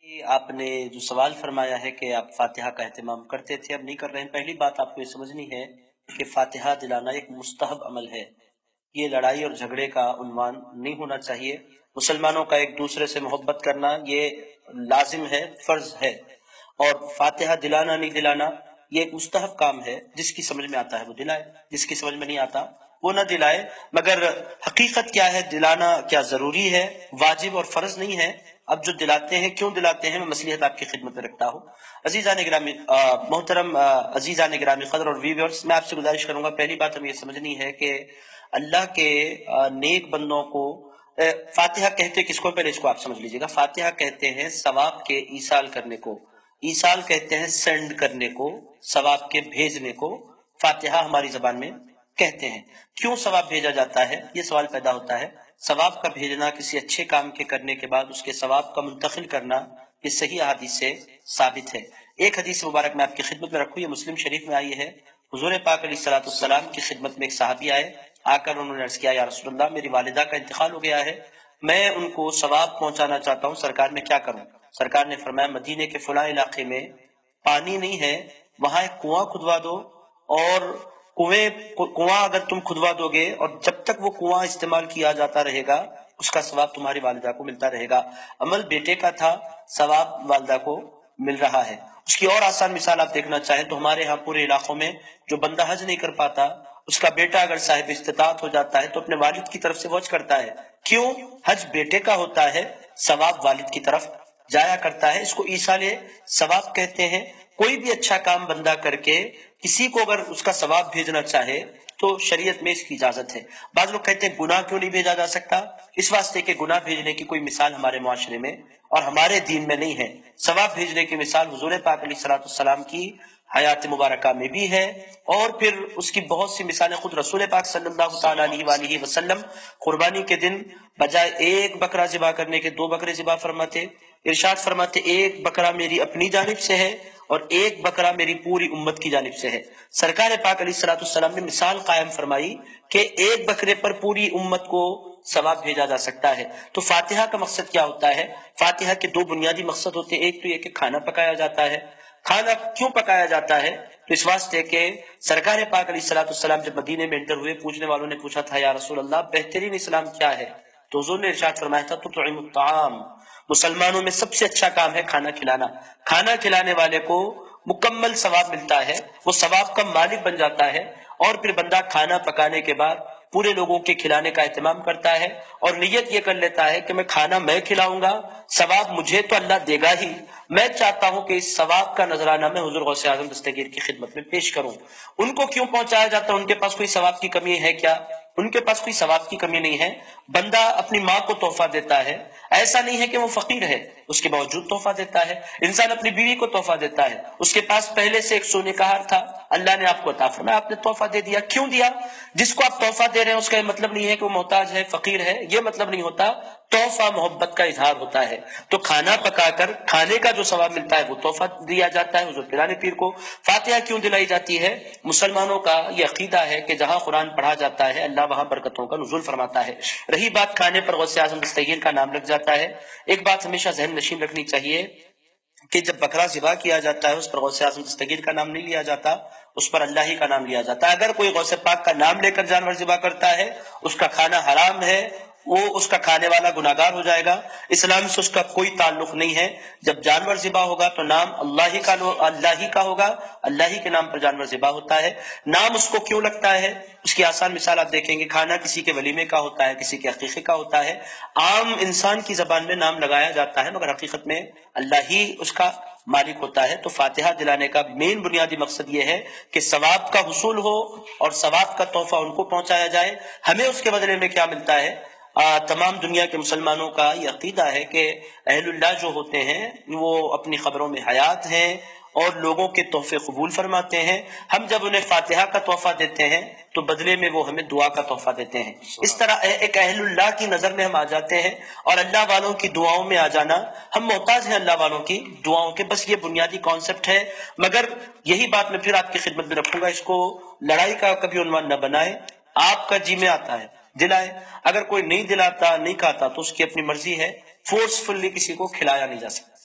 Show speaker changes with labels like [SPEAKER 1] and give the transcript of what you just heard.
[SPEAKER 1] آپ نے جو سوال فرمایا ہے کہ آپ فاتحہ کا اہتمام کرتے تھے، اب نہیں کر رہے ہیں۔ پہلی بات آپ کو یہ سمجھنی ہے کہ فاتحہ دلانا ایک مستحب عمل ہے، یہ لڑائی اور جھگڑے کا عنوان نہیں ہونا چاہیے۔ مسلمانوں کا ایک دوسرے سے محبت کرنا یہ لازم ہے، فرض ہے، اور فاتحہ دلانا نہیں دلانا یہ ایک مستحب کام ہے۔ جس کی سمجھ میں آتا ہے وہ دلائے، جس کی سمجھ میں نہیں آتا وہ نہ دلائے۔ مگر حقیقت کیا ہے، دلانا کیا ضروری ہے، واجب اور فرض نہیں ہے۔ اب جو دلاتے ہیں کیوں دلاتے ہیں، میں مصلحت آپ کی خدمت میں رکھتا ہوں۔ عزیزان گرامی، محترم عزیزان گرامی قدر اور ویورز، میں آپ سے گزارش کروں گا، پہلی بات ہمیں یہ سمجھنی ہے کہ اللہ کے نیک بندوں کو فاتحہ کہتے کس کو، پہلے اس کو آپ سمجھ لیجئے گا۔ فاتحہ کہتے ہیں ثواب کے ایصال کرنے کو، ایصال کہتے ہیں سینڈ کرنے کو، ثواب کے بھیجنے کو فاتحہ ہماری زبان میں کہتے ہیں۔ کیوں ثواب بھیجا جاتا ہے، یہ سوال پیدا ہوتا ہے۔ ثواب کا بھیجنا، کسی اچھے کام کے کرنے کے بعد اس کے ثواب کا منتقل کرنا، یہ صحیح احادیث سے ثابت ہے۔ ایک حدیث مبارک میں آپ کی خدمت میں رکھوں، یہ مسلم شریف میں آئی ہے۔ حضور پاک علیہ الصلوۃ والسلام کی خدمت میں ایک صحابی آئے، آ کر انہوں نے عرض کیا، یا رسول اللہ، میری والدہ کا انتقال ہو گیا ہے، میں ان کو ثواب پہنچانا چاہتا ہوں، سرکار میں کیا کروں؟ سرکار نے فرمایا، مدینے کے فلاں علاقے میں پانی نہیں ہے، وہاں ایک کنواں کھدوا دو، اور کنواں اگر تم کھدوا دو گے اور جب تک وہ کنواں استعمال کیا جاتا رہے گا، اس کا ثواب تمہاری والدہ کو ملتا رہے گا۔ عمل بیٹے کا تھا، ثواب والدہ کو مل رہا ہے۔ اس کی اور آسان مثال آپ دیکھنا چاہیں تو ہمارے ہاں پورے علاقوں میں جو بندہ حج نہیں کر پاتا، اس کا بیٹا اگر صاحب استطاعت ہو جاتا ہے تو اپنے والد کی طرف سے وہ حج کرتا ہے۔ کیوں؟ حج بیٹے کا ہوتا ہے، ثواب والد کی طرف جایا کرتا ہے۔ اس کو ایصال ثواب کہتے ہیں۔ کوئی بھی اچھا کام بندہ کر کے کسی کو اگر اس کا ثواب بھیجنا چاہے تو شریعت میں اس کی اجازت ہے۔ بعض لوگ کہتے ہیں گناہ کیوں نہیں بھیجا جا سکتا، اس واسطے کہ گناہ بھیجنے کی کوئی مثال ہمارے معاشرے میں اور ہمارے دین میں نہیں ہے۔ ثواب بھیجنے کی مثال حضور پاک علیہ الصلوۃ والسلام کی حیات مبارکہ میں بھی ہے، اور پھر اس کی بہت سی مثالیں خود رسول پاک صلی اللہ تعالیٰ علیہ وآلہ وسلم قربانی کے دن بجائے ایک بکرا ذبح کرنے کے 2 بکرے ذبح فرماتے، ارشاد فرماتے، ایک بکرا میری اپنی جانب سے ہے اور ایک بکرا میری پوری امت کی جانب سے ہے۔ سرکار پاک علیہ الصلوۃ والسلام نے مثال قائم فرمائی کہ ایک بکرے پر پوری امت کو ثواب بھیجا جا سکتا ہے۔ تو فاتحہ کا مقصد کیا ہوتا ہے؟ فاتحہ کے 2 بنیادی مقصد ہوتے ہیں۔ ایک تو یہ کہ کھانا پکایا جاتا ہے۔ کھانا کیوں پکایا جاتا ہے؟ تو اس واسطے کہ سرکار پاک علیہ الصلوۃ والسلام جب مدینے میں انٹر ہوئے، پوچھنے والوں نے پوچھا تھا، یا رسول اللہ، بہترین اسلام کیا ہے؟ تو حضور نے ارشاد فرمایا تھا، تطعم الطعام، مسلمانوں میں سب سے اچھا کام ہے کھانا کھلانا۔ کھانا کھلانے والے کو مکمل ثواب ملتا ہے، وہ ثواب کا مالک بن جاتا ہے، اور پھر بندہ کھانا پکانے کے بعد پورے لوگوں کے کھلانے کا اہتمام کرتا ہے اور نیت یہ کر لیتا ہے کہ میں کھانا میں کھلاؤں گا، ثواب مجھے تو اللہ دے گا ہی، میں چاہتا ہوں کہ اس ثواب کا نذرانہ میں حضور غوث اعظم دستگیر کی خدمت میں پیش کروں۔ ان کو کیوں پہنچایا جاتا ہے؟ ان کے پاس کوئی ثواب کی کمی ہے کیا؟ ان کے پاس کوئی ثواب کی کمی نہیں ہے۔ بندہ اپنی ماں کو تحفہ دیتا ہے، ایسا نہیں ہے کہ وہ فقیر ہے، اس کے باوجود تحفہ دیتا ہے۔ انسان اپنی بیوی کو تحفہ دیتا ہے، اس کے پاس پہلے سے ایک سونے کا ہار تھا، اللہ نے آپ کو عطا فرمایا، آپ نے تحفہ دے دیا۔ کیوں دیا؟ جس کو آپ تحفہ دے رہے ہیں اس کا یہ مطلب نہیں ہے کہ وہ محتاج ہے، فقیر ہے، یہ مطلب نہیں ہوتا۔ تحفہ محبت کا اظہار ہوتا ہے۔ تو کھانا پکا کر کھانے کا جو ثواب ملتا ہے وہ تحفہ دیا جاتا ہے حضور پیران پیر کو۔ فاتحہ کیوں دلائی جاتی ہے؟ مسلمانوں کا یہ عقیدہ ہے کہ جہاں قرآن پڑھا جاتا ہے اللہ وہاں برکتوں کا نزول فرماتا ہے۔ رہی بات کھانے پر غوث اعظم دستگیر کا نام لگ جاتا ہے، ایک بات ہمیشہ ذہن نشین رکھنی چاہیے کہ جب بکرا ذبح کیا جاتا ہے اس پر غوث اعظم دستگیر کا نام نہیں لیا جاتا، اس پر اللہ ہی کا نام لیا جاتا ہے۔ اگر کوئی غوث پاک کا نام لے کر جانور ذبح کرتا ہے، اس کا کھانا حرام ہے، وہ اس کا کھانے والا گناہگار ہو جائے گا، اسلام سے اس کا کوئی تعلق نہیں ہے۔ جب جانور ذبح ہوگا تو نام اللہ ہی کا ہوگا، اللہ ہی کے نام پر جانور ذبح ہوتا ہے۔ نام اس کو کیوں لگتا ہے؟ اس کی آسان مثال آپ دیکھیں گے، کھانا کسی کے ولیمے کا ہوتا ہے، کسی کے عقیقے کا ہوتا ہے، عام انسان کی زبان میں نام لگایا جاتا ہے مگر حقیقت میں اللہ ہی اس کا مالک ہوتا ہے۔ تو فاتحہ دلانے کا مین بنیادی مقصد یہ ہے کہ ثواب کا حصول ہو اور ثواب کا تحفہ ان کو پہنچایا جائے۔ ہمیں اس کے بدلے میں کیا ملتا ہے؟ تمام دنیا کے مسلمانوں کا یہ عقیدہ ہے کہ اہل اللہ جو ہوتے ہیں وہ اپنی قبروں میں حیات ہیں اور لوگوں کے تحفے قبول فرماتے ہیں۔ ہم جب انہیں فاتحہ کا تحفہ دیتے ہیں تو بدلے میں وہ ہمیں دعا کا تحفہ دیتے ہیں۔ اس طرح ایک اہل اللہ کی نظر میں ہم آ جاتے ہیں، اور اللہ والوں کی دعاؤں میں آ جانا، ہم محتاج ہیں اللہ والوں کی دعاؤں کے، بس یہ بنیادی کانسیپٹ ہے۔ مگر یہی بات میں پھر آپ کی خدمت میں رکھوں گا، اس کو لڑائی کا کبھی عنوان نہ بنائے۔ آپ کا جی میں آتا ہے دلائے، اگر کوئی نہیں دلاتا نہیں کھاتا تو اس کی اپنی مرضی ہے، فورسفلی کسی کو کھلایا نہیں جا سکتا۔